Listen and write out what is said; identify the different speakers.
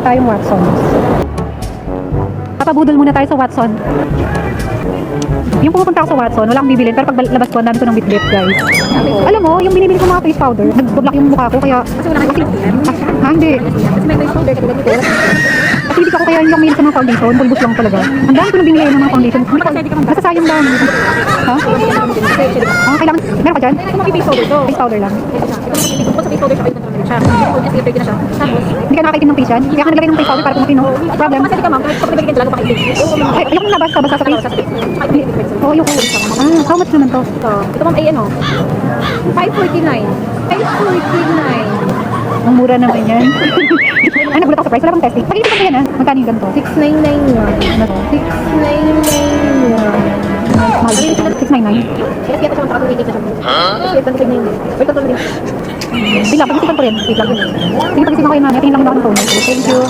Speaker 1: tayong Watson. Papabudol muna tayo sa Watson. Yung pumupunta ako sa Watson, wala akong bibilin, pero pag labas ko, ang dami ko ng bit-bit, guys. Alam mo, yung binibili ko mga face powder, nag-block yung mukha ko, kaya...
Speaker 2: Kasi wala kayo
Speaker 1: Hindi.
Speaker 2: Kasi may face powder katulad nito.
Speaker 1: Kasi hindi ko kaya yung mail sa mga foundation, bulbos lang talaga. Ang dami ko nang binili ng mga foundation. Basta sayang lang. Ha? Kailangan, meron ka dyan?
Speaker 2: Kung mag-face powder to.
Speaker 1: Face powder lang.
Speaker 2: Kung sa face powder siya, pwede na siya. Kung just na siya. Tapos,
Speaker 1: Hindi ka nakakaitim ng face yan? Kaya ka naglagay ng face powder para pumakin, no? Problem.
Speaker 2: Masali ka ma'am, kahit pag nabigyan talaga pakaitin.
Speaker 1: Ay, ayoko nabas ka, basta sa face. Oo, ayoko. How much naman to?
Speaker 2: Ito ma'am ay ano? 549. 549.
Speaker 1: Ang mura naman yan. Ay, nagulat ako sa price. Wala bang testing? Pag-ibig ko yan, ha? Magkano yung ganito?
Speaker 2: 6991.
Speaker 1: Ano to?
Speaker 2: 6991.
Speaker 1: Mahal. 699.
Speaker 2: Kasi kaya siya makakawin na siya. Kasi ito na yun. Wait, ito na rin.
Speaker 1: Sige lang, pag-isipan ko rin. Wait lang. Sige, pag-isipan ko yun, ha? Tingin lang ako ng phone. Thank you.